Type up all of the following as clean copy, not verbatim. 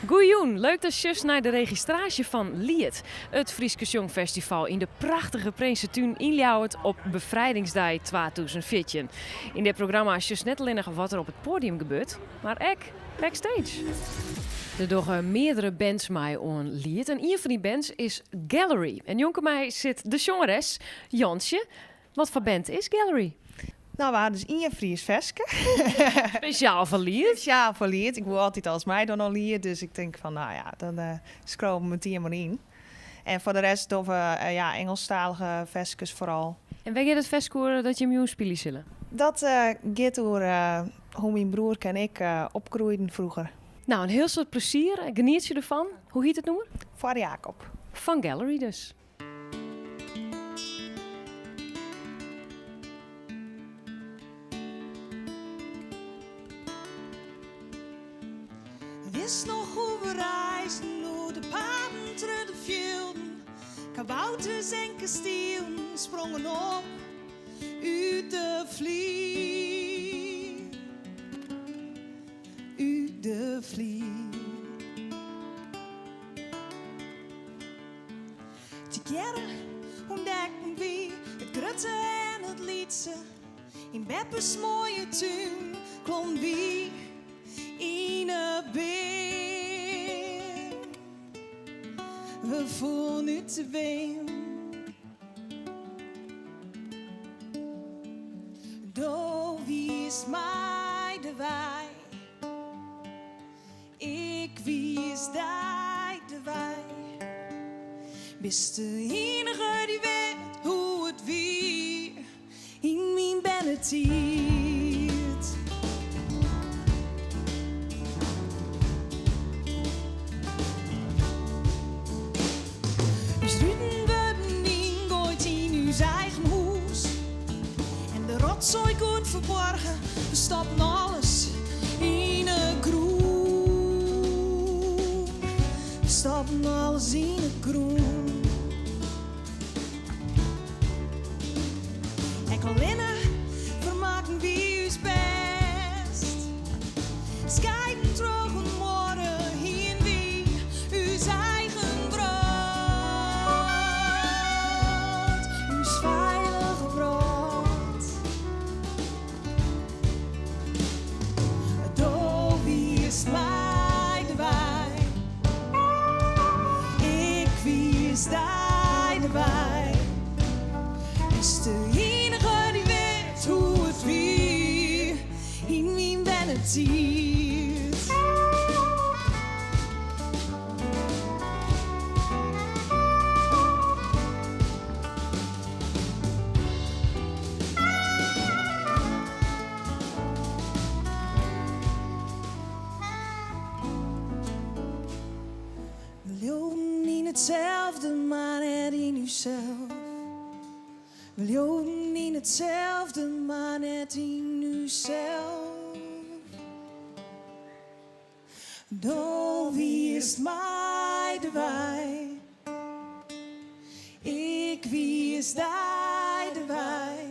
Goeioen, leuk dat je naar de registratie van Lied, het Frieske Songfestival in de prachtige Prinsentuin in Ljouwert op Bevrijdingsdag 2014. In dit programma is je net alleen nog wat er op het podium gebeurt, maar ook backstage. Er doen meerdere bands mij on Lied en een van die bands is Gallery. En jonker mij zit de zangeres Jansje. Wat voor band is Gallery? Nou, we hadden dus een Fries Veske. Speciaal voor Lied? Speciaal voor Lied. Ik wil altijd als mij dan al Lied. Dus ik denk van, nou ja, dan scrollen we meteen maar in. En voor de rest doen we Engelstalige Veskes vooral. En weet je het Veskoor dat je hem spelen zullen? Dat gaat door hoe mijn broer en ik opgroeiden vroeger. Nou, een heel soort plezier. Geniet je ervan? Hoe heet het noemen? Voor Jacob. Van Gallery dus. Wist nog hoe we reisden door de paden terug de velden. Kabouters en kastielen sprongen op uit de vlieg. Uit de vlieg. Together ontdekten we het Grutte en het Lietse. In Beppes mooie tuin klom wie in een beer. We voelen nu te ween. Do wies mij de wij. Ik wies daar de wij. Bist de enige die weet hoe het wie in mijn bennetiet. Rotzooi goed verborgen, we stoppen alles in een groen. We stoppen alles in een groen. Ekkelinnen vermaken wie ons best. Scheiden terug een morgen hier wie uw eigen brood. Uw veilige brood. Mij de wij. Ik wies daar de wij. Is de enige die weet hoe het wie in mijn bennetiet. Hetzelfde, maar net in uzelf. We leven in hetzelfde, maar net in uzelf. Do wie is mij de wij. Ik wie is daar de wij.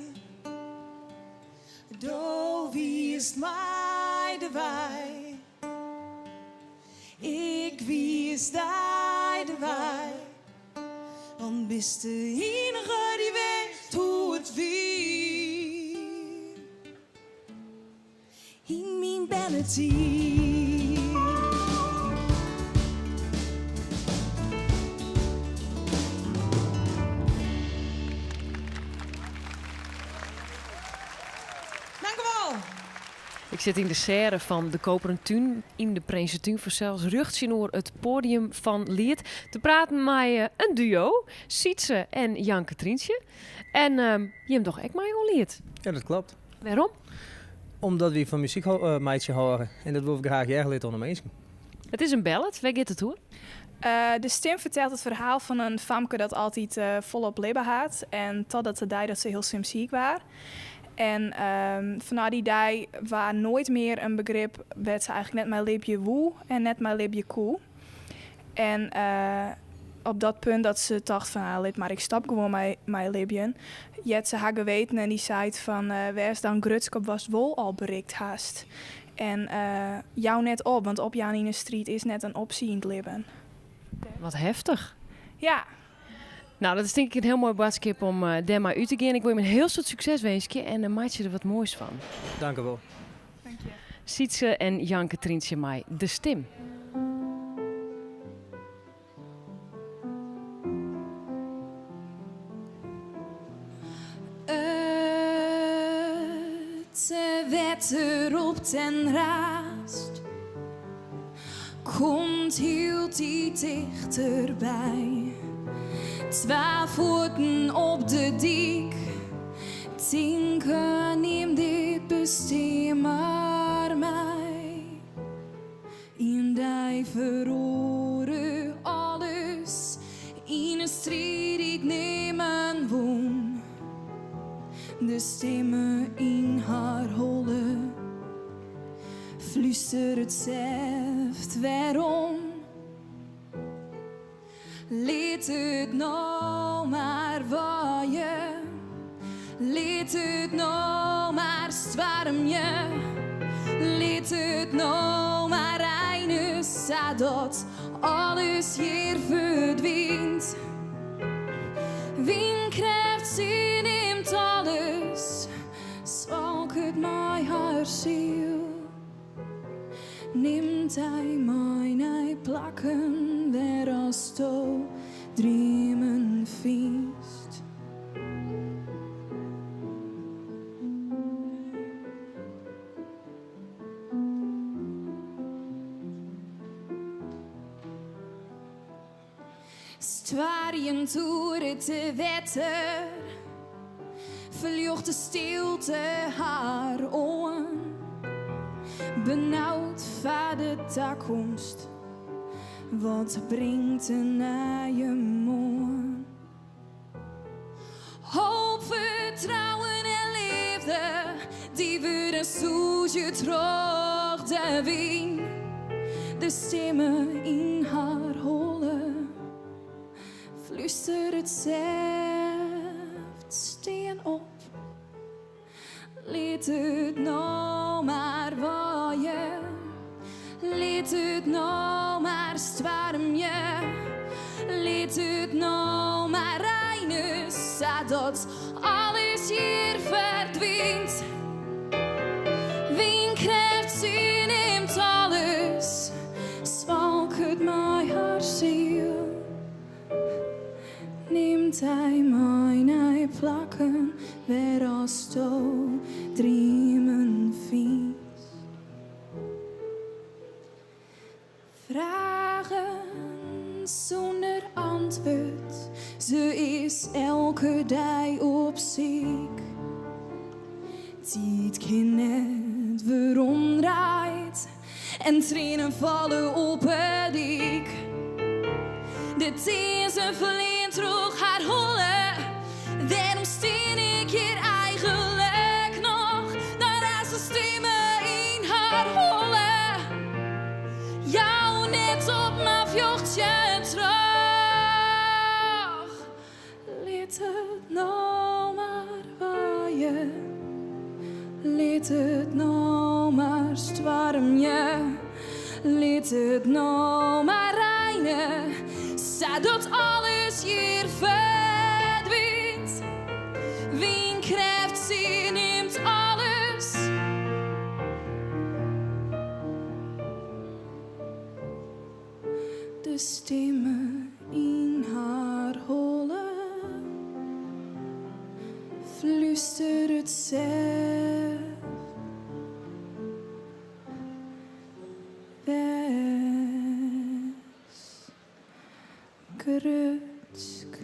Do wie is mij de wij. Ik wie is daar de wij. Want bist de enige die weet hoe het wie in mijn bennetiet. Dank u wel. Ik zit in de serre van de Koperen Tuin in de Prinsentuin voor zelfs rugtzien het podium van Lied te praten met een duo, Sietse en Janke Trientje. En je hebt toch echt mij al Lied? Ja, dat klopt. Waarom? Omdat we van muziek meidje horen en dat wil ik graag erg lid onder mensen. Het is een ballad, waar gaat het hoor? De stem vertelt het verhaal van een famke dat altijd volop leven had en totdat de dag dat ze heel sim ziek was. En vanuit die dag was nooit meer een begrip, werd ze eigenlijk net mijn leepje woe en net mijn leepje koe. En op dat punt dat ze dacht van, lid maar ik stap gewoon mijn leepje. Je had ze haar geweten en die zei van, waar is dan Grutskop was wol al bereikt haast. En jou net op, want op Janine Street is net een optie in het leven. Wat heftig. Ja, Nou, dat is denk ik een heel mooi boodschap om daar maar uit te gaan. Ik wil je met heel veel succes wensen en dan maak je er wat moois van. Dank u wel. dank je. Sietse en Janke Trientje mij de stem. Het wetter op ten raast, komt hield die dichterbij. 2 voeten op de dik, tinken neem dit bestem maar mij. In die verloren alles, in een strijd ik nemen woon. De stemmen in haar holle, fluister het zeft waarom. Laat het nou maar waaien, laat het nou maar stormen, laat het nou maar regnen, zodat alles hier verdwijnt. Wie krijgt zin in alles, zwalk het mij haar ziel. Neemt hij mij plakken, weer als to dreamen feest. Stwarien toeren te wetter, verjocht de stilte haar oren. Benauwd van de toekomst, wat brengt een naaie morgen? Hoop, vertrouwen en liefde, die worden zoet je terug de wind. De stemmen in haar holle, fluister het zeft, steen op. Laat het nou maar waaien, laat het nou maar stormen, laat het nou maar regnen, zodat alles hier verdwijnt. Wie krijgt zin in alles, zwalk het mij haar ziel. Neemt hij mij plakken, weer als to dreamen feest. Vragen zonder antwoord, ze is elke dag op ziek. Tijd kan net weer omdraait en tranen vallen op het dik. De tezen verliezen terug haar holle, daarom steen ik hier eigenlijk nog, naar als de stemmen in haar holle. Jou net op mijn vjochtje terug. Laat het nou maar waaien, laat het nou maar stormen, laat het nou maar regnen, zodat alles hier verdwijnt. Wie krijgt zin neemt alles. De stemmen in haar holle, fluister het zelf. Wees gerutsk.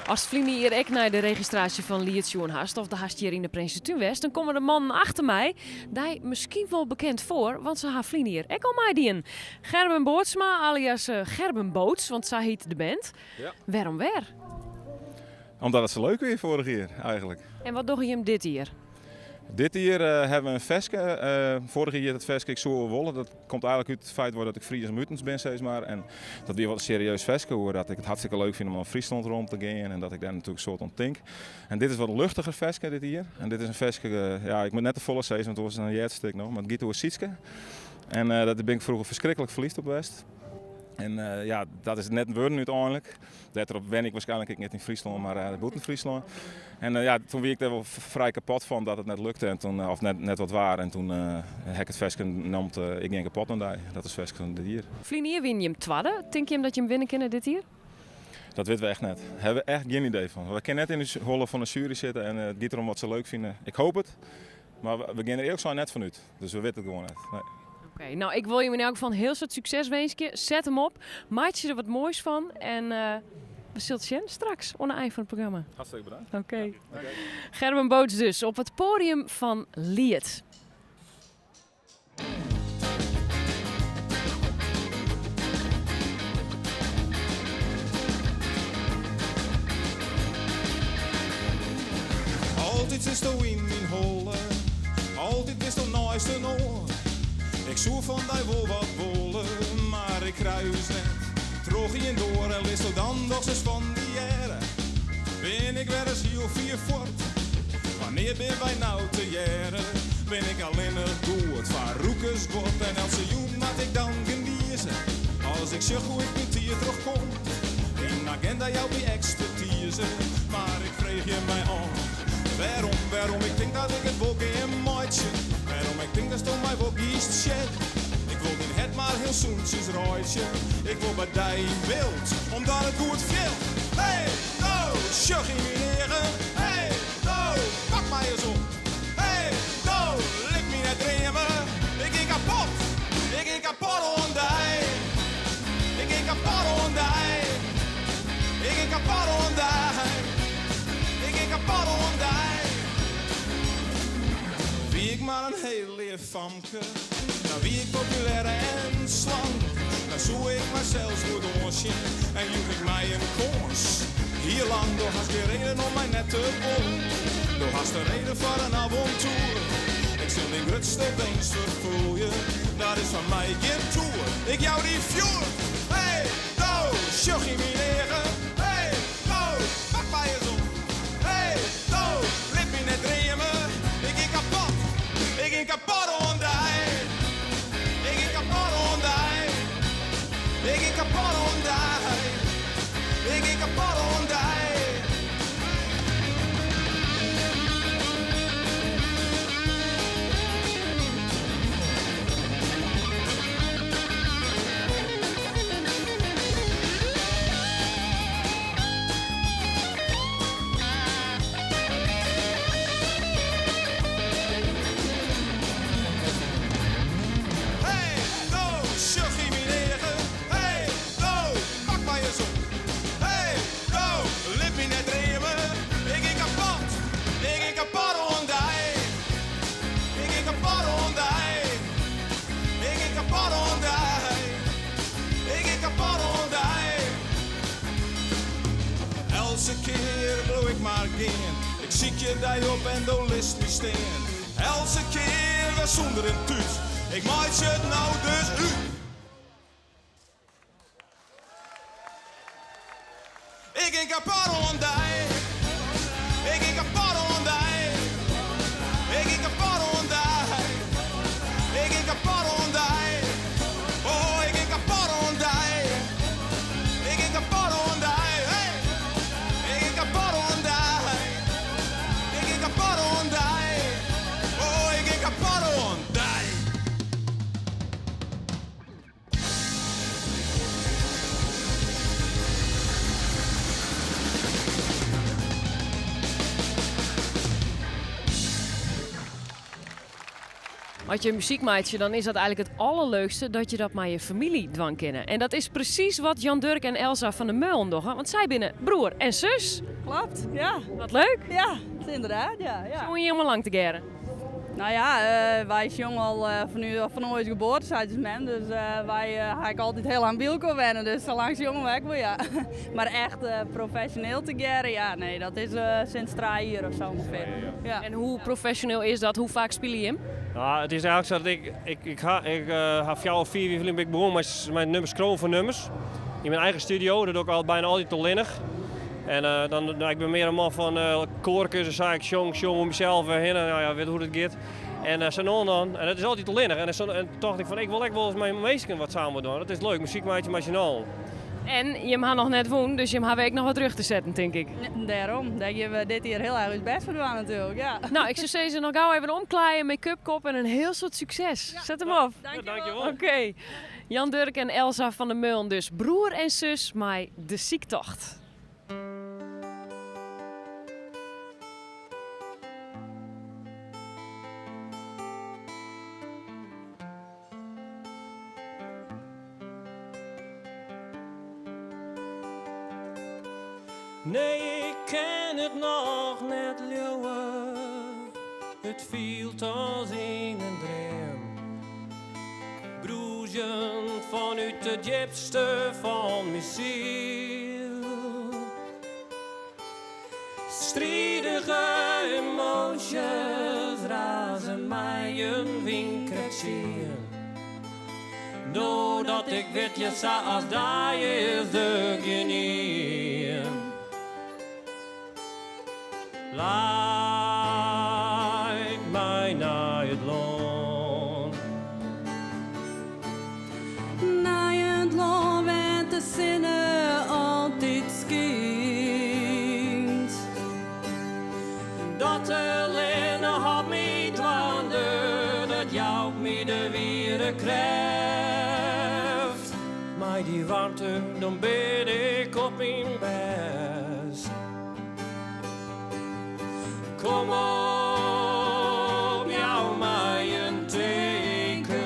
Als Vlinie hier ek naar de registratie van Liet Sjoen Hast of de Hast hier in de Prinsentuin West, dan komen de mannen achter mij, die misschien wel bekend voor, want ze haar Vlinie hier ek al mij dien. Gerben Bootsma alias Gerben Boots, want zij heet de band. Ja. Waarom Omdat het zo leuk weer vorig jaar eigenlijk. En wat doe je hem dit hier? Dit hier hebben we een veske. Vorig jaar het veske ik zo wollen. Dat komt eigenlijk uit het feit dat ik Fries en Mutens ben steeds maar. En dat weer wat een serieus veske hoor. Dat ik het hartstikke leuk vind om naar Friesland rond te gaan. En dat ik daar natuurlijk soort ontdink. En dit is wat een luchtiger veske dit hier. En dit is een veske, ja ik moet net de volle zeggen, want het was een jaartstuk nog. Maar het gaat door Sietske. En daar ben ik vroeger verschrikkelijk verliefd op geweest. En ja, dat is net worden uiteindelijk. Daarop ben ik waarschijnlijk niet in Friesland, maar buiten Friesland. En ja, toen werd ik er wel vrij kapot van dat het net lukte, en toen, of net wat waar. En toen heb ik het veske genoemd, ik ging kapot aan die. Dat is veske van dit hier. Vlienier win je hem tweede. Denk je hem dat je hem winnen kan dit hier? Dat weten we echt net. Daar hebben we echt geen idee van. We kunnen net in de holle van de jury zitten en het gaat erom wat ze leuk vinden. Ik hoop het, maar we gaan er eerlijk zijn net vanuit. Dus we weten het gewoon net. Nee. Oké, nou ik wil je in elk geval heel veel succes wensen. Zet hem op, maak je er wat moois van en we zullen het zien straks aan het eind van het programma. Hartstikke bedankt. Oké. Gerben Boots dus op het podium van Liet. Altijd is de wind in holle, altijd is de nooiste noord. Ik zoek van die wel wat bollen, maar ik kruis net. Droog je door en list dan nog eens van die jaren. Ben ik weer eens heel vier fort. Wanneer ben wij nou te jaren? Ben ik alleen nog goed van roekersbot. En als ze joem dat ik dan geniezen. Als ik zeg hoe ik niet hier terugkom. In agenda jouw die expertise. Maar ik vreeg je mij aan. Waarom ik denk dat ik het wel geen maatje. Waarom ik denk dat het om mij wel kiest shit. Ik wil niet het maar heel zoentjes rooitje. Ik wil bij die wild, omdat het goed viel. Hey, nou, sjuggie meneer. Hey, nou, pak mij eens op. Hey, nou, lik me net dremen. Ik ging kapot. Ik ging kapot on die. Ik ging kapot on die. Ik ging kapot on die. Ik ging kapot on die. Wie ik maar een heel lief famke. Nou wie ik populair en slank. Nou zoek ik mezelf goed oorsje. En joeg ik mij een koers. Hier lang, door hast je reden om mij net te bol. Door hast de reden voor een avontuur. Ik zul die grootste beest vervoelen. Dat is van mij geen tour. Ik jou die vuur. Hey, nou, sjuggie meneer. Hey, nou, pak mij eens op. Hey, nou, lip me net dremen. Ik ging kapot. Ik ging kapot on die. Ik ging kapot on die. Ik ging kapot on die. Ik ging kapot on die. Elke keer blow ik maar geen. Ik zie je daar op en dan list me steen. Elke keer weer zonder een tuut. Ik maak je het nou dus uit. Ik ging kapot on die. Ik ging kapot on die. Ik ging kapot on die. Ik ging kapot on die. Oh, ik ging kapot on die. Ik ging kapot on die. Hey. Ik ging kapot on die. Ik ging kapot on die. Oh, ik ging kapot on die. Als je muziek maakt, dan is dat eigenlijk het allerleukste dat je dat met je familie dwang kennen. En dat is precies wat Jan Durk en Elsa van der Meulen doen. Want zij binnen broer en zus. Klopt, ja. Wat leuk. Ja, inderdaad, ja. Zo je helemaal lang te geren. Nou ja, wij jongen al van ooit geboorte, zei men. Dus wij ga ik altijd heel aan Bielko wennen. Dus zolang jongen weg wil, ja. Maar echt professioneel te geren, ja, nee, dat is sinds 3 jaar of zo ongeveer. Ja. En hoe professioneel is dat? Hoe vaak speel je hem? Ja, het is eigenlijk zo dat ik ga 4 of 5 jaar begonnen met mijn nummers scrollen voor nummers. In mijn eigen studio, dat doe ik al bijna altijd te linnig. En ik ben meer een man van koorcursus, zei ik, jong om mezelf heen en nou ja, weet hoe het gaat. En zo dan, en het is altijd te linnig. En toen dacht ik van, ik wil wel eens met mijn meisje wat samen doen. Dat is leuk, muziek maakt je machinaal. En je mag nog net woon, dus je hebt nog wat terug te zetten, denk ik. Daarom, dat je dit hier heel erg het best voor doen natuurlijk, ja. Nou, ik zou zeggen, nog gauw even omklaaien, make-up kop en een heel soort succes. Ja, zet hem op. Dankjewel. Oké. Jan Durk en Elsa van der Meulen dus. Broer en zus, maar de ziektocht. Nee, ik ken het nog net, leeuwen. Het viel als in een droom. Broezend vanuit de diepste van mijn ziel. Strijdige emoties razen mij een winkeltje. Doordat ik weet je als daar is de genie. Leid mij naar het land. Naar het land werd de zinnen altijd schijnt. Dat alleen had mij dwanden, dat jou mij de wieren krijgt. Maar die warmte, dan ben ik op mijn best. Kom op, jou mij een teken.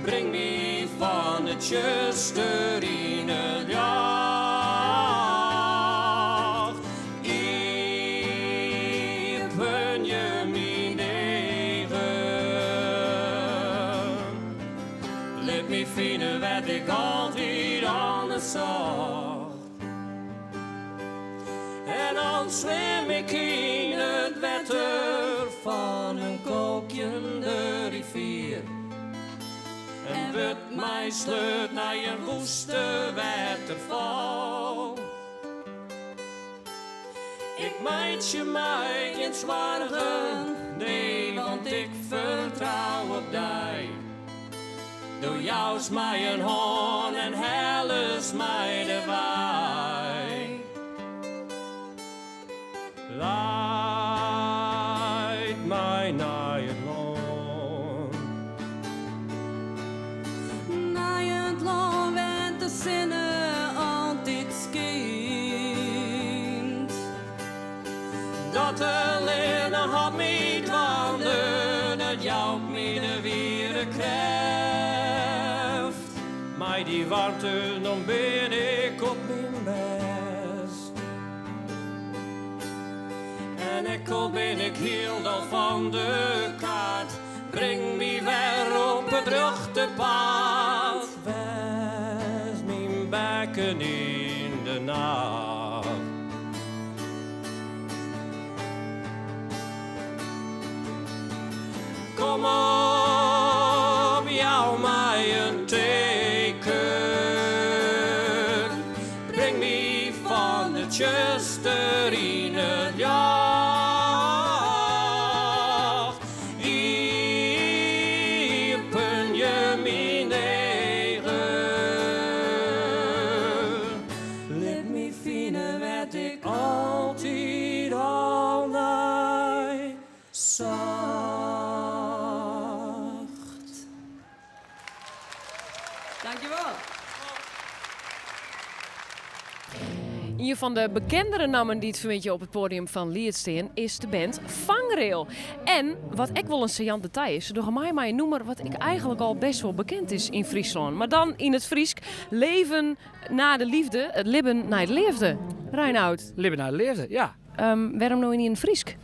Breng me van het juster in het jacht. Ik ben je mijn eigen. Laat me vinden wat ik altijd anders zag. En dan zwem ik in het water van een kokende rivier. En wordt mij sleut naar een woeste waterval. Ik meidje mij in zwargen, nee, want ik vertrouw op die. Door jou is mij een hoorn en hel is mij de waai. Leid mij naar het land. Naar het land werd de zinnen altijd schijnt. Dat alleen had mij dwanden, dat jou mij de wieren krijgt. Maar die warmte, dan ben ik op mijn best. En ik al ben ik heel al van de kaart. Breng me weer op het rugtepad. Wees mijn bekken in de nacht. Kom op, jou mij een teken. Breng me van de juster in het jacht. Ik ben je mijn eigen. Laat me vinden wat ik altijd al naar zag. Dankjewel. Een van de bekendere namen die het vermetje op het podium van Lietsteen is de band Vangrail. En wat ik wel een saillant detail is, door mij een noemer wat ik eigenlijk al best wel bekend is in Friesland. Maar dan in het Friesk, leven na de liefde, het libben naar het leefde. Reinoud. Libben naar de leefde, ja. Waarom nou niet in het Friesk?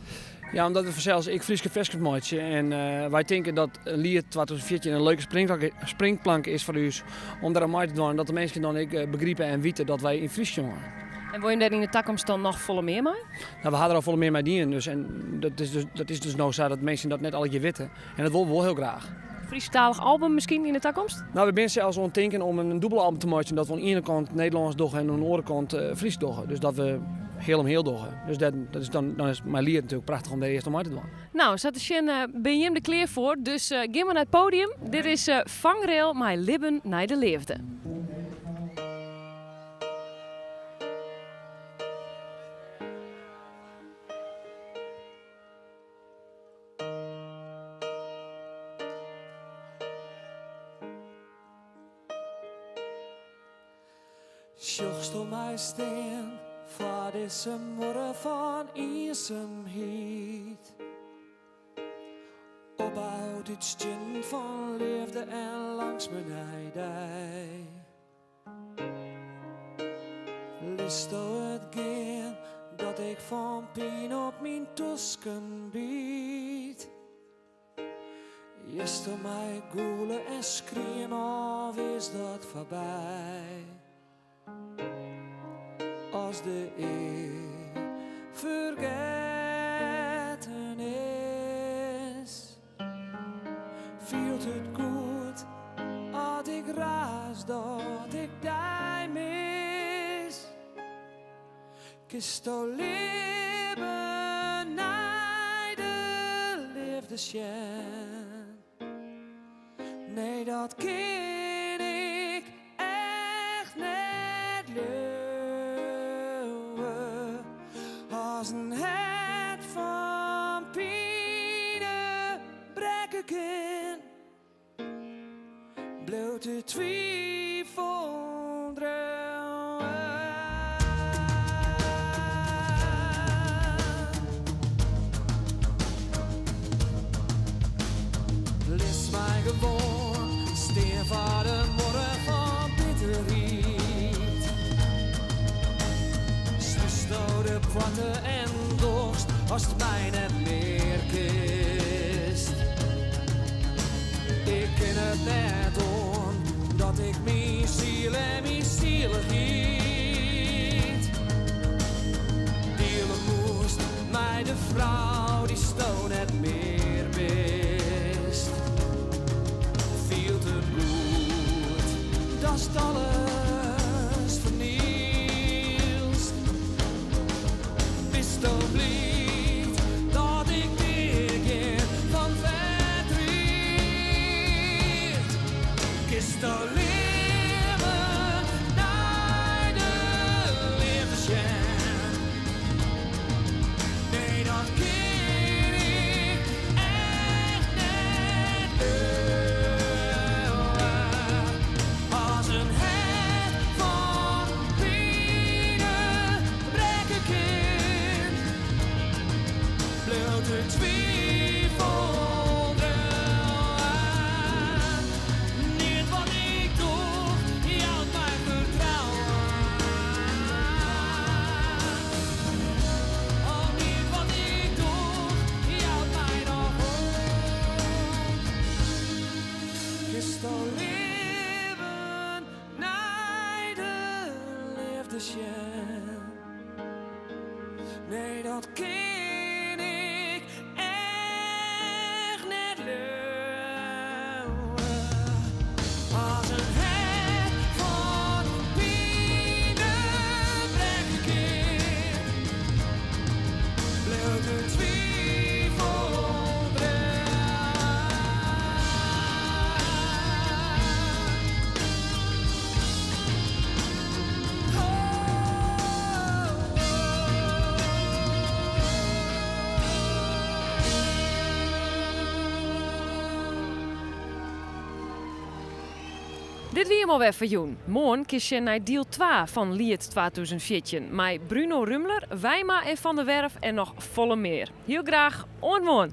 Ja, omdat we vanzelfs ik Frieske Veskes maatje en wij denken dat Lied 2014 een leuke springplank is voor ons om daar aan mee te doen. Dat de mensen dan begrijpen en weten dat wij in Fries jongen. En wil je daar in de toekomst dan nog volle meer mee? Nou, we hadden er al volle meer mee dienen, dus en dat is dus nou zo dat mensen dat net al je weten. En dat willen we wel heel graag. Friestalig album misschien in de toekomst? Nou, we zijn zelfs aan het denken om een dubbelalbum te maken. Dat we aan de ene kant Nederlands doen en aan de andere kant Fries doen. Dus dat we heel doen. Dus dat is dan is mijn lied natuurlijk prachtig om daar eerst om uit te doen. Nou, zat er ben je hem er klaar voor. Dus ga maar naar het podium. Dit is Vangrail, mijn libben naar de leefde. Sjochst om mij steen, voor deze morgen van eenzaamheid. Opbouwt het stien van liefde en langs mijn heidij. List het gaan, dat ik van pijn op mijn tosken bied. Jest om mij goelen en schreeuwen, of is dat voorbij? Als de eeuw vergeten is, voelt het goed als ik raas dat ik die mis. Kist o leven naar de liefde schijn. Nee, dat ken ik echt net leuk. Als een het van pijnen breken kan, bloot de twijfel dromen. Lis mij gewoon, steen voor de morgen van bitterheid. Slust door de kwatten en dorst, als het mij net meer kist. Ik ken het net om, dat ik mijn ziel en mijn zieligheid delen moest, mij de vrouw die sto net meer wist. Viel te goed, dat is alles vernielst. Bist dan blied dat ik weer keer van verdriet. Kist dan leven naar de liefde schijn. Nee, dat ken ik echt net leuk. Als een het van pijnen breken kan, bloot de twijfel dromen. Niet wat ik doe, jou mij vertrouwen. Oh, niet wat ik doe, jou mij nog hoort. Kist al leven naar de liefde schijn. Nee, dat ken ik echt net leuk. Als een het van pijnen breken kan, bloot de twijfel Dit wie hem alweer voor Joen. Morgen kies je naar deel 2 van Lied 2014. Met Bruno Rumler, Wijma en Van der Werf en nog volle meer. Heel graag, onmoorn.